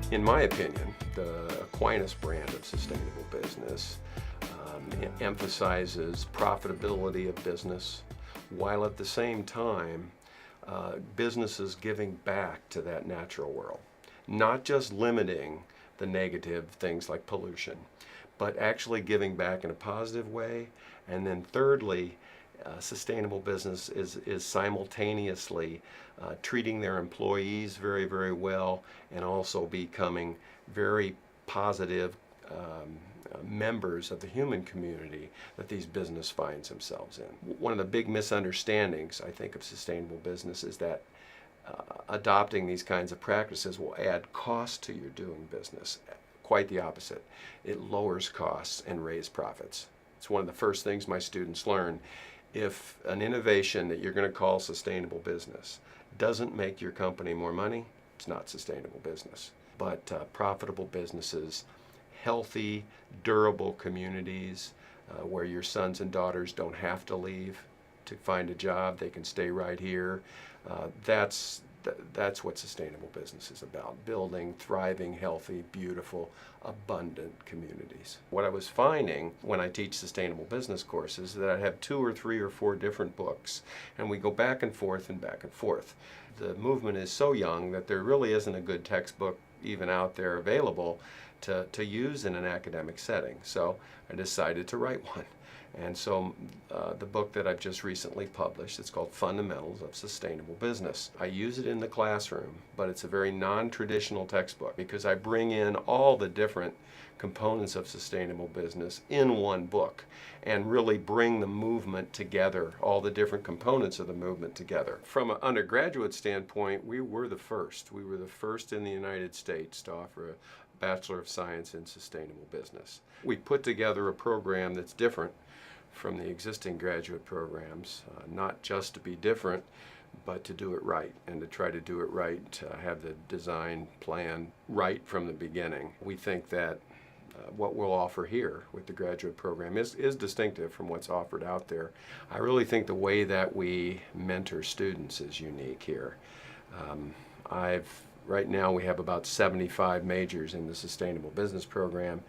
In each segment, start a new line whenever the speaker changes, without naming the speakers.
In my opinion, the Aquinas brand of sustainable business emphasizes profitability of business, while at the same time businesses giving back to that natural world. Not just limiting the negative things like pollution, but actually giving back in a positive way. And then thirdly, sustainable business is simultaneously treating their employees very, very well, and also becoming very positive members of the human community that these business finds themselves in. One of the big misunderstandings, I think, of sustainable business is that adopting these kinds of practices will add cost to your doing business. Quite the opposite. It lowers costs and raises profits. It's one of the first things my students learn. If an innovation that you're going to call sustainable business doesn't make your company more money, it's not sustainable business. But profitable businesses, healthy, durable communities where your sons and daughters don't have to leave to find a job, they can stay right here. That's what sustainable business is about, building thriving, healthy, beautiful, abundant communities. What I was finding when I teach sustainable business courses is that I have 2 or 3 or 4 different books, and we go back and forth and back and forth. The movement is so young that there really isn't a good textbook even out there available to use in an academic setting. So I decided to write one. And so the book that I've just recently published, it's called Fundamentals of Sustainable Business. I use it in the classroom, but it's a very non-traditional textbook because I bring in all the different components of sustainable business in one book and really bring the movement together, all the different components of the movement together. From an undergraduate standpoint, we were the first. We were the first in the United States to offer a Bachelor of Science in Sustainable Business. We put together a program that's different from the existing graduate programs, not just to be different, but to do it right, and to try to do it right, to have the design plan right from the beginning. We think that what we'll offer here with the graduate program is distinctive from what's offered out there. I really think the way that we mentor students is unique here. Right now we have about 75 majors in the Sustainable Business program,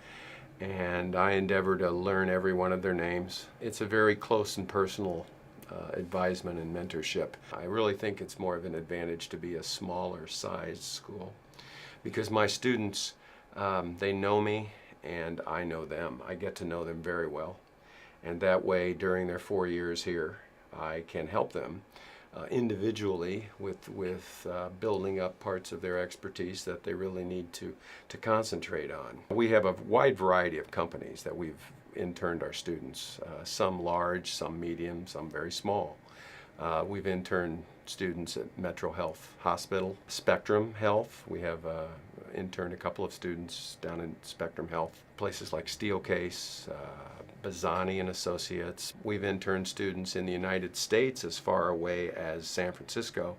and I endeavor to learn every one of their names. It's a very close and personal advisement and mentorship. I really think it's more of an advantage to be a smaller sized school because my students, they know me and I know them. I get to know them very well, and that way during their 4 years here I can help them individually with building up parts of their expertise that they really need to concentrate on. We have a wide variety of companies that we've interned our students, some large, some medium, some very small. We've interned students at Metro Health Hospital, Spectrum Health. We have interned a couple of students down in Spectrum Health, places like Steelcase, Bazzani and Associates. We've interned students in the United States as far away as San Francisco,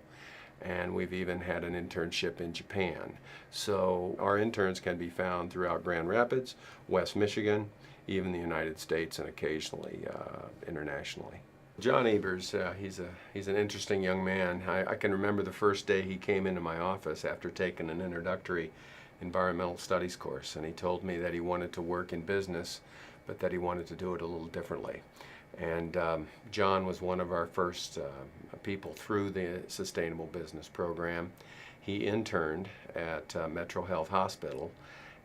and we've even had an internship in Japan. So our interns can be found throughout Grand Rapids, West Michigan, even the United States, and occasionally internationally. John Ebers, he's an interesting young man. I can remember the first day he came into my office after taking an introductory environmental studies course, and he told me that he wanted to work in business, but that he wanted to do it a little differently. And John was one of our first people through the Sustainable Business program. He interned at Metro Health Hospital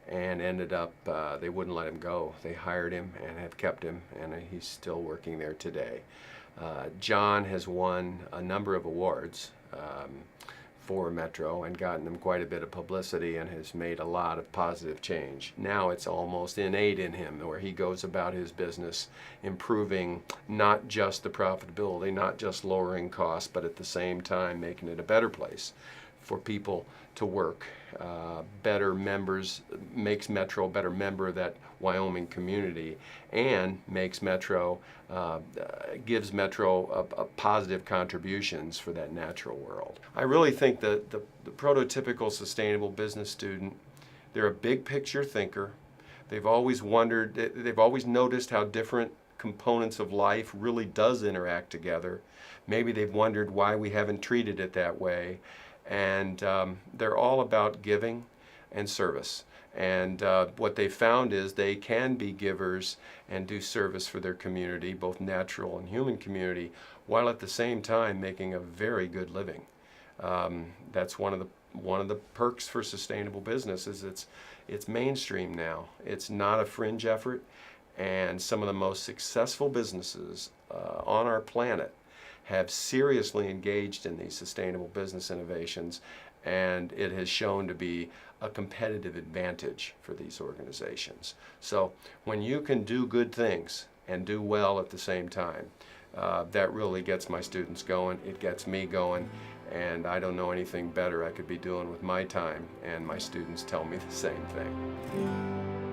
and ended up, they wouldn't let him go. They hired him and have kept him, and he's still working there today. John has won a number of awards for Metro and gotten them quite a bit of publicity and has made a lot of positive change. Now it's almost innate in him where he goes about his business improving not just the profitability, not just lowering costs, but at the same time making it a better place for people to work. Better members, makes Metro a better member of that Wyoming community, and makes Metro, gives Metro a positive contributions for that natural world. I really think that the prototypical sustainable business student, they're a big picture thinker. They've always wondered, they've always noticed how different components of life really does interact together. Maybe they've wondered why we haven't treated it that way. And they're all about giving and service. And what they found is they can be givers and do service for their community, both natural and human community, while at the same time making a very good living. That's one of the perks for sustainable business is it's mainstream now. It's not a fringe effort, and some of the most successful businesses on our planet have seriously engaged in these sustainable business innovations, and it has shown to be a competitive advantage for these organizations. So when you can do good things and do well at the same time, that really gets my students going, it gets me going, and I don't know anything better I could be doing with my time, and my students tell me the same thing.